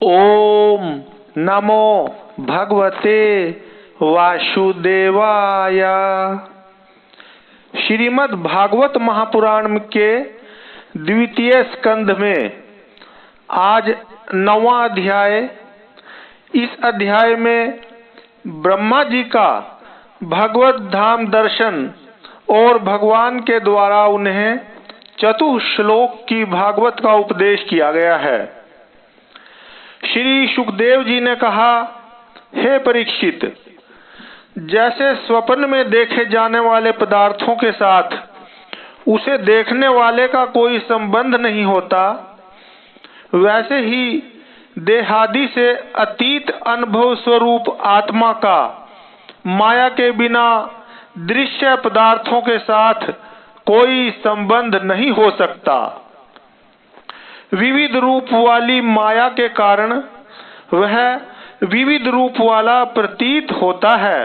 ओम नमो भगवते वासुदेवाय। श्रीमद् भागवत महापुराण के द्वितीय स्कंध में आज 9वां अध्याय। इस अध्याय में ब्रह्मा जी का भगवत धाम दर्शन और भगवान के द्वारा उन्हें चतुश्लोक की भागवत का उपदेश किया गया है। श्री सुखदेव जी ने कहा, हे परीक्षित, जैसे स्वप्न में देखे जाने वाले पदार्थों के साथ उसे देखने वाले का कोई संबंध नहीं होता, वैसे ही देहादि से अतीत अनुभव स्वरूप आत्मा का माया के बिना दृश्य पदार्थों के साथ कोई संबंध नहीं हो सकता। विविध रूप वाली माया के कारण वह विविध रूप वाला प्रतीत होता है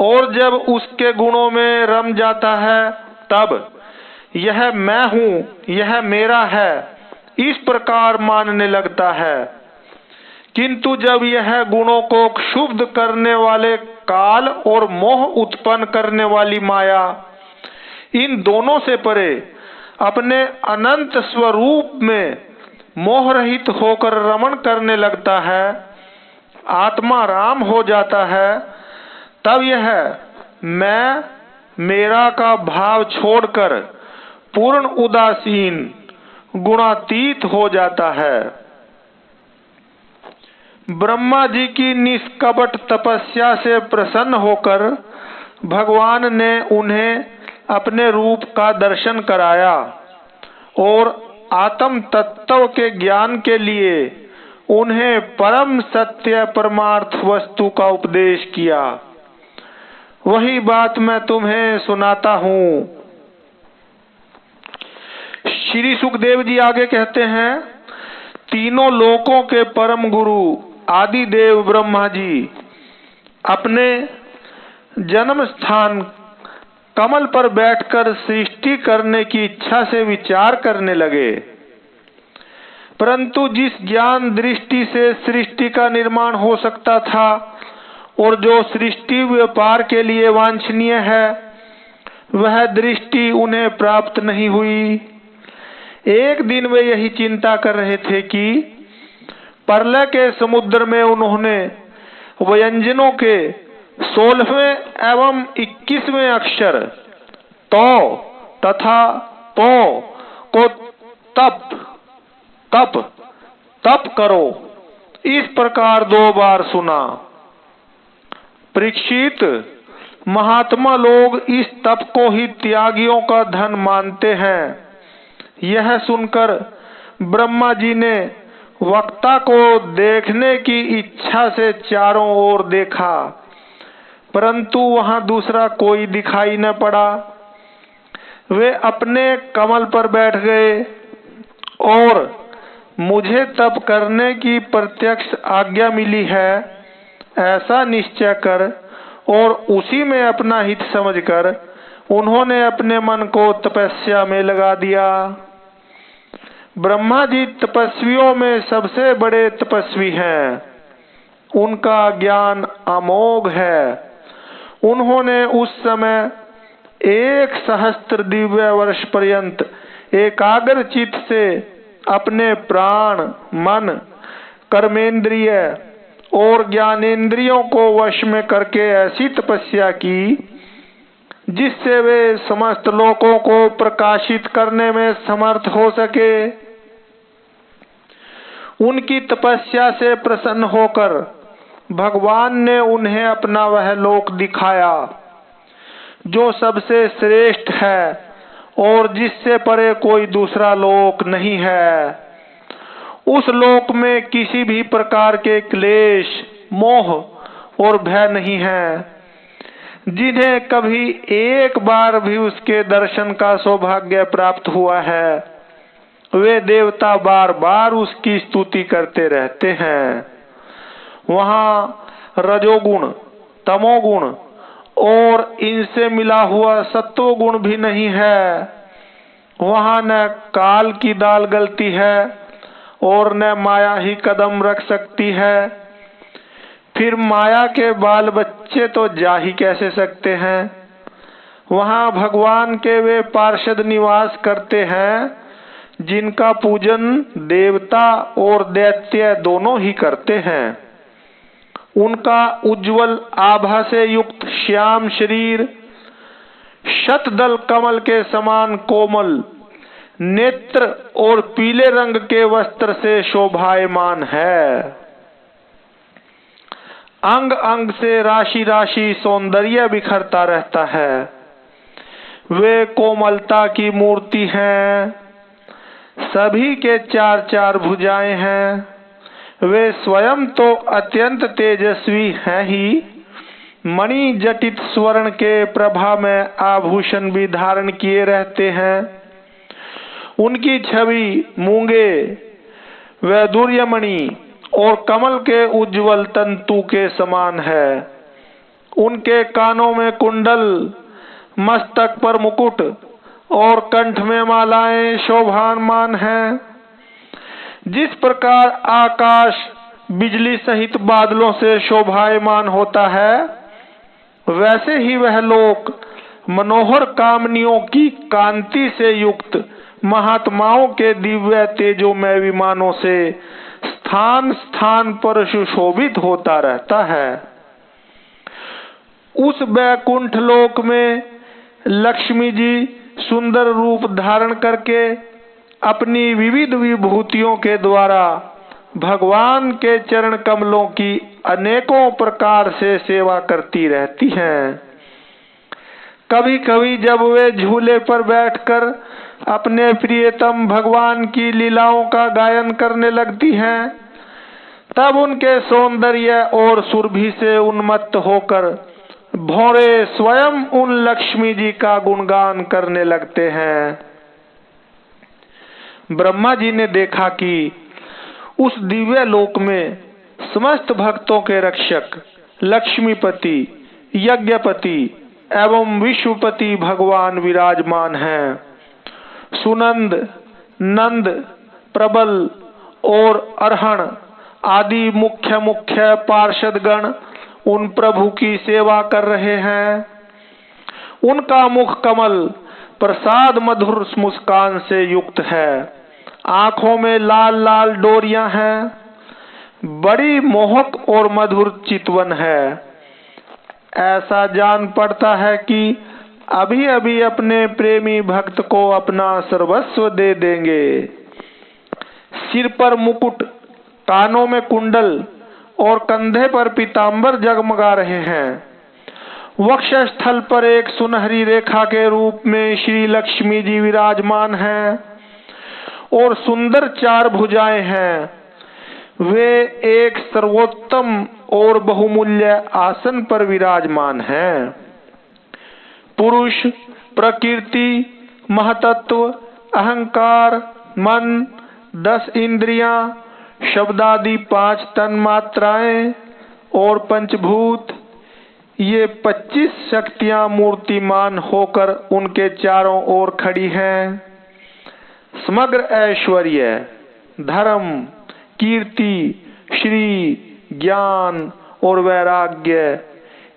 और जब उसके गुणों में रम जाता है तब यह मैं हूँ, यह मेरा है, इस प्रकार मानने लगता है। किंतु जब यह गुणों को क्षुब्ध करने वाले काल और मोह उत्पन्न करने वाली माया इन दोनों से परे अपने अनंत स्वरूप में मोह रहित होकर रमण करने लगता है, आत्मा राम हो जाता है, तब यह मैं मेरा का भाव छोड़कर पूर्ण उदासीन गुणातीत हो जाता है। ब्रह्मा जी की निष्कपट तपस्या से प्रसन्न होकर भगवान ने उन्हें अपने रूप का दर्शन कराया और आत्म तत्व के ज्ञान के लिए उन्हें परम सत्य परमार्थ वस्तु का उपदेश किया। वही बात मैं तुम्हें सुनाता हूँ। श्री सुखदेव जी आगे कहते हैं, तीनों लोकों के परम गुरु आदिदेव ब्रह्मा जी अपने जन्म स्थान कमल पर बैठकर सृष्टि करने की इच्छा से विचार करने लगे, परंतु जिस ज्ञान दृष्टि से सृष्टि का निर्माण हो सकता था और जो सृष्टि व्यापार के लिए वांछनीय है, वह दृष्टि उन्हें प्राप्त नहीं हुई। एक दिन वे यही चिंता कर रहे थे कि प्रलय के समुद्र में उन्होंने व्यंजनों के 16वें एवं 21वें अक्षर तो तथा तो को तप तप तप करो इस प्रकार 2 बार सुना। परीक्षित, महात्मा लोग इस तप को ही त्यागियों का धन मानते हैं। यह सुनकर ब्रह्मा जी ने वक्ता को देखने की इच्छा से चारों ओर देखा, परंतु वहां दूसरा कोई दिखाई न पड़ा। वे अपने कमल पर बैठ गए और मुझे तप करने की प्रत्यक्ष आज्ञा मिली है, ऐसा निश्चय कर और उसी में अपना हित समझकर उन्होंने अपने मन को तपस्या में लगा दिया। ब्रह्मा जी तपस्वियों में सबसे बड़े तपस्वी हैं। उनका ज्ञान अमोघ है। उन्होंने उस समय 1,000 दिव्य वर्ष पर्यंत एकाग्र चित्त से अपने प्राण, मन, कर्मेंद्रिय और ज्ञानेंद्रियों को वश में करके ऐसी तपस्या की जिससे वे समस्त लोकों को प्रकाशित करने में समर्थ हो सके। उनकी तपस्या से प्रसन्न होकर भगवान ने उन्हें अपना वह लोक दिखाया जो सबसे श्रेष्ठ है और जिससे परे कोई दूसरा लोक नहीं है। उस लोक में किसी भी प्रकार के क्लेश, मोह और भय नहीं है। जिन्हें कभी एक बार भी उसके दर्शन का सौभाग्य प्राप्त हुआ है, वे देवता बार बार उसकी स्तुति करते रहते हैं। वहाँ रजोगुण, तमोगुण और इनसे मिला हुआ सत्वगुण भी नहीं है। वहाँ न काल की दाल गलती है और न माया ही कदम रख सकती है। फिर माया के बाल बच्चे तो जा ही कैसे सकते हैं। वहां भगवान के वे पार्षद निवास करते हैं जिनका पूजन देवता और दैत्य दोनों ही करते हैं। उनका उज्जवल आभा से युक्त श्याम शरीर, शतदल कमल के समान कोमल नेत्र और पीले रंग के वस्त्र से शोभायमान है। अंग अंग से राशि राशि सौंदर्य बिखरता रहता है। वे कोमलता की मूर्ति हैं। सभी के चार चार भुजाएं हैं। वे स्वयं तो अत्यंत तेजस्वी हैं ही, मणि जटित स्वर्ण के प्रभा में आभूषण भी धारण किए रहते हैं। उनकी छवि मूंगे, वैदुर्यमणि और कमल के उज्जवल तंतु के समान है। उनके कानों में कुंडल, मस्तक पर मुकुट और कंठ में मालाएं शोभायमान हैं। जिस प्रकार आकाश बिजली सहित बादलों से शोभायमान होता है, वैसे ही वह लोक मनोहर कामनियों की कांति से युक्त महात्माओं के दिव्य तेजोमय विमानों से स्थान स्थान पर सुशोभित होता रहता है। उस वैकुंठ लोक में लक्ष्मी जी सुंदर रूप धारण करके अपनी विविध विभूतियों के द्वारा भगवान के चरण कमलों की अनेकों प्रकार से सेवा करती रहती हैं। कभी कभी जब वे झूले पर बैठकर अपने प्रियतम भगवान की लीलाओं का गायन करने लगती हैं, तब उनके सौंदर्य और सुरभि से उन्मत्त होकर भौरे स्वयं उन लक्ष्मी जी का गुणगान करने लगते हैं। ब्रह्मा जी ने देखा कि उस दिव्य लोक में समस्त भक्तों के रक्षक लक्ष्मीपति, यज्ञपति एवं विश्वपति भगवान विराजमान हैं। सुनंद, नंद, प्रबल और अरहण आदि मुख्य मुख्य पार्षदगण उन प्रभु की सेवा कर रहे हैं। उनका मुख कमल प्रसाद मधुर मुस्कान से युक्त है। आंखों में लाल लाल डोरियां हैं। बड़ी मोहक और मधुर चितवन है। ऐसा जान पड़ता है कि अभी अभी अपने प्रेमी भक्त को अपना सर्वस्व दे देंगे। सिर पर मुकुट, कानों में कुंडल और कंधे पर पीतांबर जगमगा रहे हैं। वक्षस्थल पर एक सुनहरी रेखा के रूप में श्री लक्ष्मी जी विराजमान हैं और सुंदर चार भुजाएं हैं। वे एक सर्वोत्तम और बहुमूल्य आसन पर विराजमान हैं। पुरुष, प्रकृति, महतत्व, अहंकार, मन, 10 इंद्रियां, शब्दादि 5 तन्मात्राएं और पंचभूत, ये 25 शक्तियां मूर्तिमान होकर उनके चारों ओर खड़ी हैं। समग्र ऐश्वर्य, धर्म, कीर्ति, श्री, ज्ञान और वैराग्य,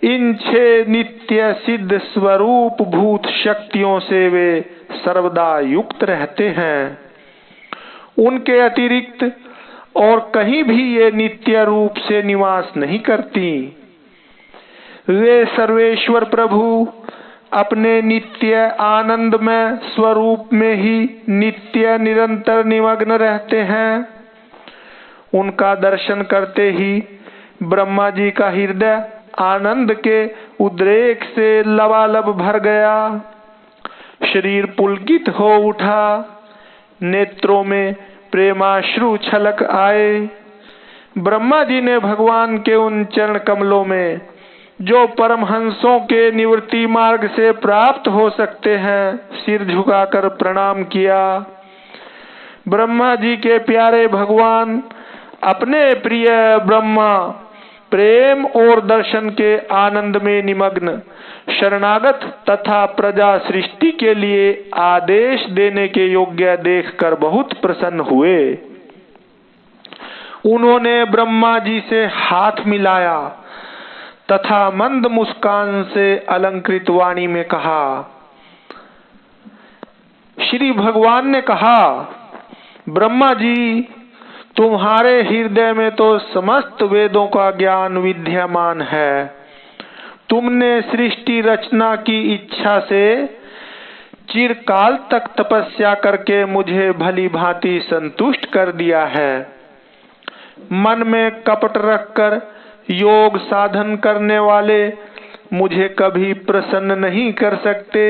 इन 6 नित्य सिद्ध स्वरूप भूत शक्तियों से वे सर्वदा युक्त रहते हैं। उनके अतिरिक्त और कहीं भी ये नित्य रूप से निवास नहीं करती। वे सर्वेश्वर प्रभु अपने नित्य आनंदमय स्वरूप में ही नित्य निरंतर निमग्न रहते हैं। उनका दर्शन करते ही ब्रह्मा जी का हृदय आनंद के उद्रेक से लबालब भर गया। शरीर पुलकित हो उठा। नेत्रों में प्रेमाश्रु छलक आए। ब्रह्मा जी ने भगवान के उन चरण कमलों में, जो परमहंसों के निवृत्ति मार्ग से प्राप्त हो सकते हैं, सिर झुकाकर प्रणाम किया। ब्रह्मा जी के प्यारे भगवान अपने प्रिय ब्रह्मा प्रेम और दर्शन के आनंद में निमग्न शरणागत तथा प्रजा सृष्टि के लिए आदेश देने के योग्य देखकर बहुत प्रसन्न हुए। उन्होंने ब्रह्मा जी से हाथ मिलाया तथा मंद मुस्कान से अलंकृत वाणी में कहा। श्री भगवान ने कहा, ब्रह्मा जी, तुम्हारे हृदय में तो समस्त वेदों का ज्ञान विद्यमान है। तुमने सृष्टि रचना की इच्छा से चिरकाल तक तपस्या करके मुझे भली भांति संतुष्ट कर दिया है। मन में कपट रखकर योग साधन करने वाले मुझे कभी प्रसन्न नहीं कर सकते।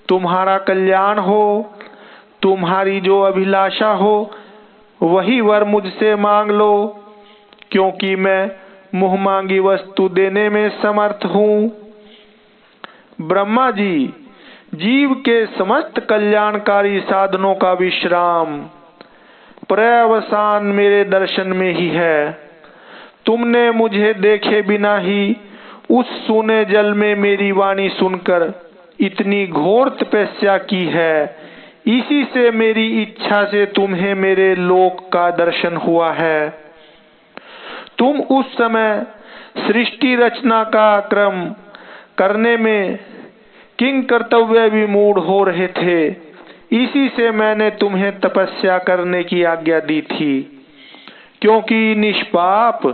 तुम्हारा कल्याण हो, तुम्हारी जो अभिलाषा हो वही वर मुझसे मांग लो, क्योंकि मैं मुँह मांगी वस्तु देने में समर्थ हूँ। ब्रह्मा जी, जीव के समस्त कल्याणकारी साधनों का विश्राम पर्यवसान मेरे दर्शन में ही है। तुमने मुझे देखे बिना ही उस सूने जल में मेरी वाणी सुनकर इतनी घोर तपस्या की है। इसी से मेरी इच्छा से तुम्हें मेरे लोक का दर्शन हुआ है। तुम उस समय सृष्टि रचना का क्रम करने में किंग कर्तव्य विमूढ़ हो रहे थे। इसी से मैंने तुम्हें तपस्या करने की आज्ञा दी थी, क्योंकि निष्पाप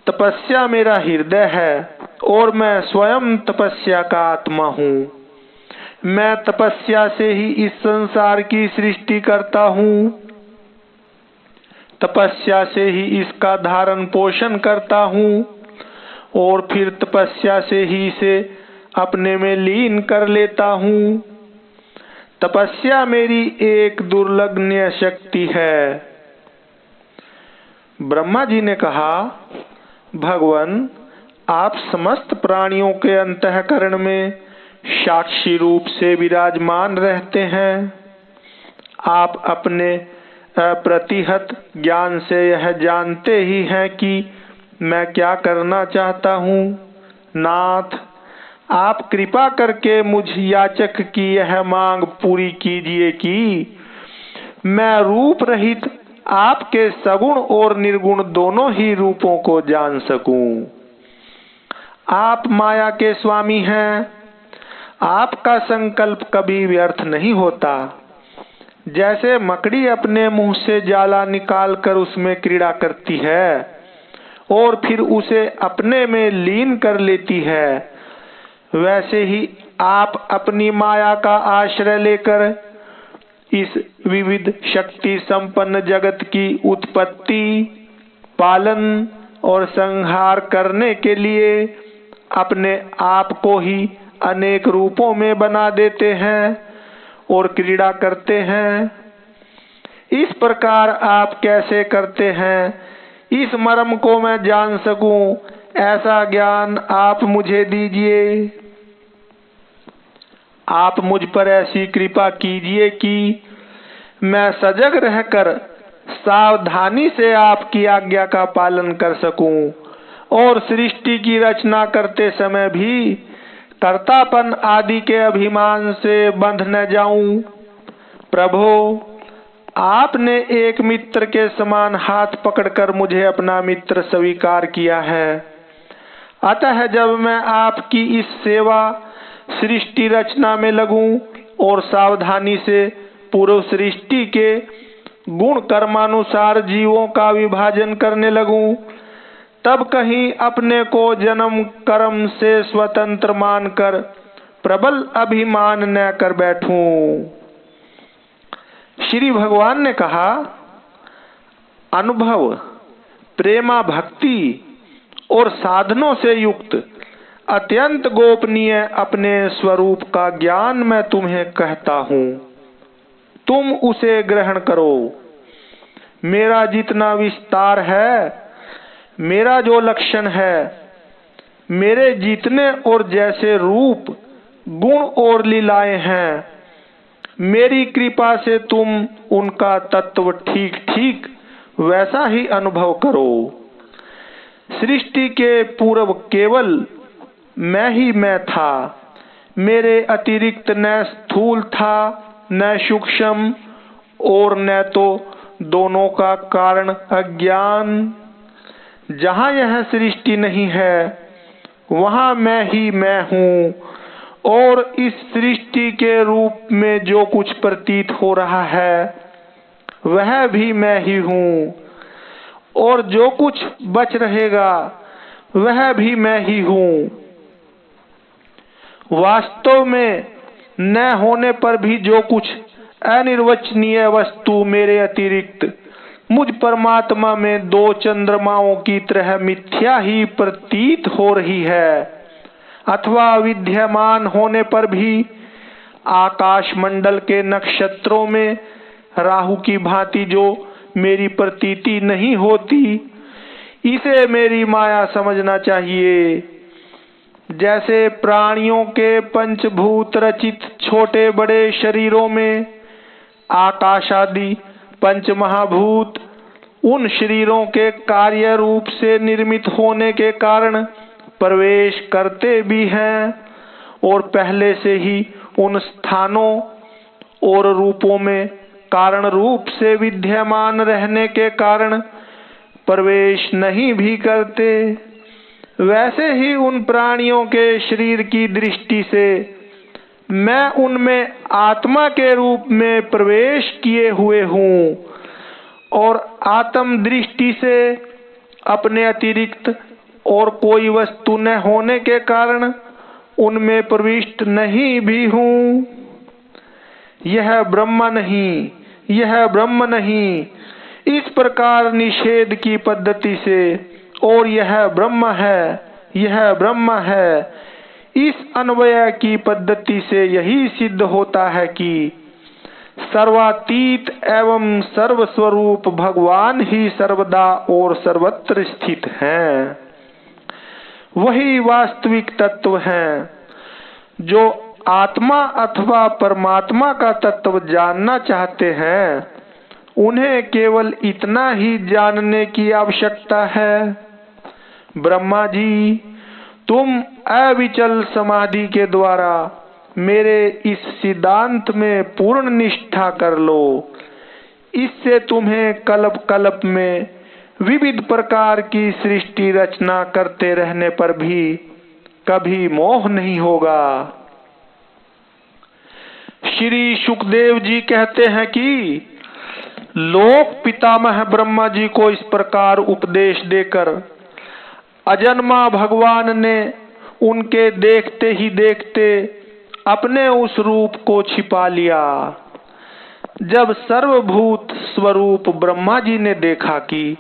तपस्या मेरा हृदय है और मैं स्वयं तपस्या का आत्मा हूँ। मैं तपस्या से ही इस संसार की सृष्टि करता हूँ, तपस्या से ही इसका धारण पोषण करता हूँ और फिर तपस्या से ही इसे अपने में लीन कर लेता हूँ। तपस्या मेरी एक दुर्लभनीय शक्ति है। ब्रह्मा जी ने कहा, भगवान, आप समस्त प्राणियों के अंतःकरण में साक्षी रूप से विराजमान रहते हैं। आप अपने अप्रतिहत ज्ञान से यह जानते ही हैं कि मैं क्या करना चाहता हूँ। नाथ, आप कृपा करके मुझ याचक की यह मांग पूरी कीजिए कि मैं रूप रहित आपके सगुण और निर्गुण दोनों ही रूपों को जान सकूं। आप माया के स्वामी हैं। आपका संकल्प कभी व्यर्थ नहीं होता। जैसे मकड़ी अपने मुंह से जाला निकालकर उसमें क्रीड़ा करती है और फिर उसे अपने में लीन कर लेती है, वैसे ही आप अपनी माया का आश्रय लेकर इस विविध शक्ति संपन्न जगत की उत्पत्ति, पालन और संहार करने के लिए अपने आप को ही अनेक रूपों में बना देते हैं और क्रीड़ा करते हैं। इस प्रकार आप कैसे करते हैं, इस मर्म को मैं जान सकूं, ऐसा ज्ञान आप मुझे दीजिए। आप मुझ पर ऐसी कृपा कीजिए कि मैं सजग रहकर सावधानी से आपकी आज्ञा का पालन कर सकूं और सृष्टि की रचना करते समय भी कर्तापन आदि के अभिमान से बंध न जाऊं। प्रभु, आपने एक मित्र के समान हाथ पकड़कर मुझे अपना मित्र स्वीकार किया है। अतः जब मैं आपकी इस सेवा सृष्टि रचना में लगूं और सावधानी से पूर्व सृष्टि के गुण कर्मानुसार जीवों का विभाजन करने लगूं, तब कहीं अपने को जन्म कर्म से स्वतंत्र मानकर प्रबल अभिमान न कर बैठूं। श्री भगवान ने कहा, अनुभव, प्रेमा भक्ति और साधनों से युक्त अत्यंत गोपनीय अपने स्वरूप का ज्ञान मैं तुम्हें कहता हूँ। तुम उसे ग्रहण करो। मेरा जितना विस्तार है, मेरा जो लक्षण है, मेरे जितने और जैसे रूप, गुण और लीलाएं हैं, मेरी कृपा से तुम उनका तत्व ठीक ठीक वैसा ही अनुभव करो। सृष्टि के पूर्व केवल मैं ही मैं था। मेरे अतिरिक्त न स्थूल था, न सूक्ष्म और न तो दोनों का कारण अज्ञान। जहाँ यह सृष्टि नहीं है वहाँ मैं ही मैं हूँ, और इस सृष्टि के रूप में जो कुछ प्रतीत हो रहा है वह भी मैं ही हूँ, और जो कुछ बच रहेगा वह भी मैं ही हूँ। वास्तव में न होने पर भी जो कुछ अनिर्वचनीय वस्तु मेरे अतिरिक्त मुझ परमात्मा में दो चंद्रमाओं की तरह मिथ्या ही प्रतीत हो रही है, अथवा विद्यमान होने पर भी आकाश मंडल के नक्षत्रों में राहु की भांति जो मेरी प्रतीति नहीं होती, इसे मेरी माया समझना चाहिए। जैसे प्राणियों के पंचभूत रचित छोटे बड़े शरीरों में आकाश आदि पंच महाभूत उन शरीरों के कार्य रूप से निर्मित होने के कारण प्रवेश करते भी हैं, और पहले से ही उन स्थानों और रूपों में कारण रूप से विद्यमान रहने के कारण प्रवेश नहीं भी करते, वैसे ही उन प्राणियों के शरीर की दृष्टि से मैं उनमें आत्मा के रूप में प्रवेश किए हुए हूँ, और आत्म दृष्टि से अपने अतिरिक्त और कोई वस्तु न होने के कारण उनमें प्रविष्ट नहीं भी हूँ। यह ब्रह्म नहीं, यह ब्रह्म नहीं, इस प्रकार निषेध की पद्धति से, और यह ब्रह्म है, यह ब्रह्म है, इस अन्वय की पद्धति से यही सिद्ध होता है कि सर्वातीत एवं सर्वस्वरूप भगवान ही सर्वदा और सर्वत्र स्थित हैं। वही वास्तविक तत्व हैं। जो आत्मा अथवा परमात्मा का तत्व जानना चाहते हैं उन्हें केवल इतना ही जानने की आवश्यकता है, ब्रह्मा जी, तुम अविचल समाधि के द्वारा मेरे इस सिद्धांत में पूर्ण निष्ठा कर लो। इससे तुम्हें कल्प कल्प में विविध प्रकार की सृष्टि रचना करते रहने पर भी कभी मोह नहीं होगा। श्री सुखदेव जी कहते हैं कि लोक पितामह ब्रह्मा जी को इस प्रकार उपदेश देकर अजन्मा भगवान ने उनके देखते ही देखते अपने उस रूप को छिपा लिया। जब सर्वभूत स्वरूप ब्रह्मा जी ने देखा कि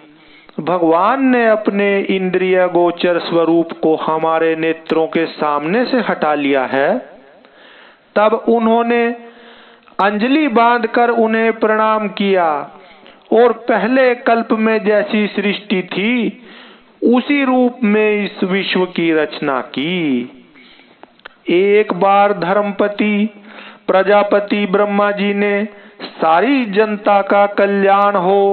भगवान ने अपने इंद्रिय गोचर स्वरूप को हमारे नेत्रों के सामने से हटा लिया है, तब उन्होंने अंजलि बांधकर उन्हें प्रणाम किया और पहले कल्प में जैसी सृष्टि थी उसी रूप में इस विश्व की रचना की। एक बार धर्मपति प्रजापति ब्रह्मा जी ने सारी जनता का कल्याण हो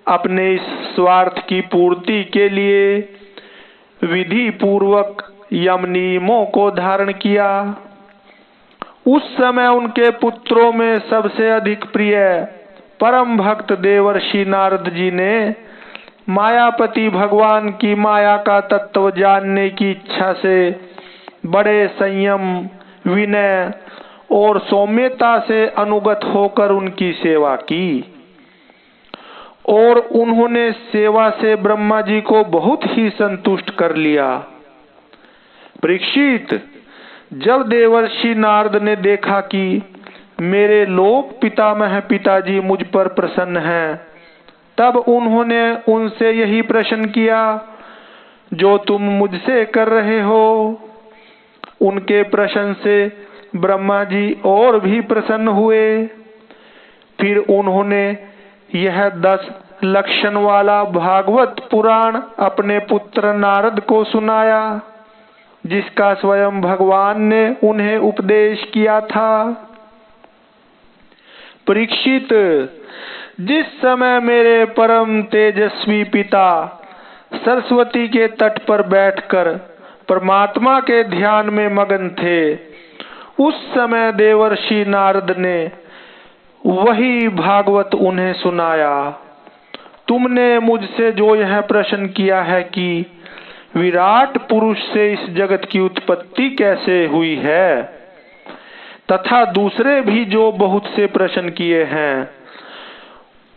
अपने इस स्वार्थ की पूर्ति के लिए विधि पूर्वक यम नियमों को धारण किया। उस समय उनके पुत्रों में सबसे अधिक प्रिय परम भक्त देवर्षि नारद जी ने मायापति भगवान की माया का तत्व जानने की इच्छा से बड़े संयम, विनय और सौम्यता से अनुगत होकर उनकी सेवा की, और उन्होंने सेवा से ब्रह्मा जी को बहुत ही संतुष्ट कर लिया। परीक्षित, जब देवर्षि नारद ने देखा कि मेरे लोक पितामह पिताजी मुझ पर प्रसन्न हैं, तब उन्होंने उनसे यही प्रश्न किया जो तुम मुझसे कर रहे हो। उनके प्रश्न से ब्रह्मा जी और भी प्रसन्न हुए। फिर उन्होंने यह 10 लक्षण वाला भागवत पुराण अपने पुत्र नारद को सुनाया, जिसका स्वयं भगवान ने उन्हें उपदेश किया था। परीक्षित, जिस समय मेरे परम तेजस्वी पिता सरस्वती के तट पर बैठकर परमात्मा के ध्यान में मगन थे, उस समय देवर्षि नारद ने वही भागवत उन्हें सुनाया। तुमने मुझसे जो यह प्रश्न किया है कि विराट पुरुष से इस जगत की उत्पत्ति कैसे हुई है, तथा दूसरे भी जो बहुत से प्रश्न किए हैं,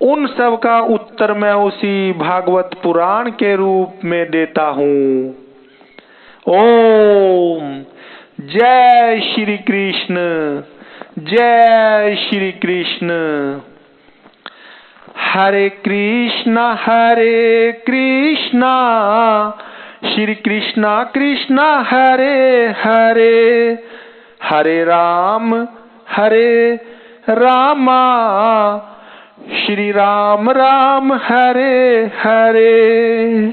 उन सब का उत्तर मैं उसी भागवत पुराण के रूप में देता हूँ। ओम जय श्री कृष्ण, जय श्री कृष्ण। हरे कृष्णा श्री कृष्णा कृष्णा हरे हरे, हरे राम श्री राम राम हरे हरे।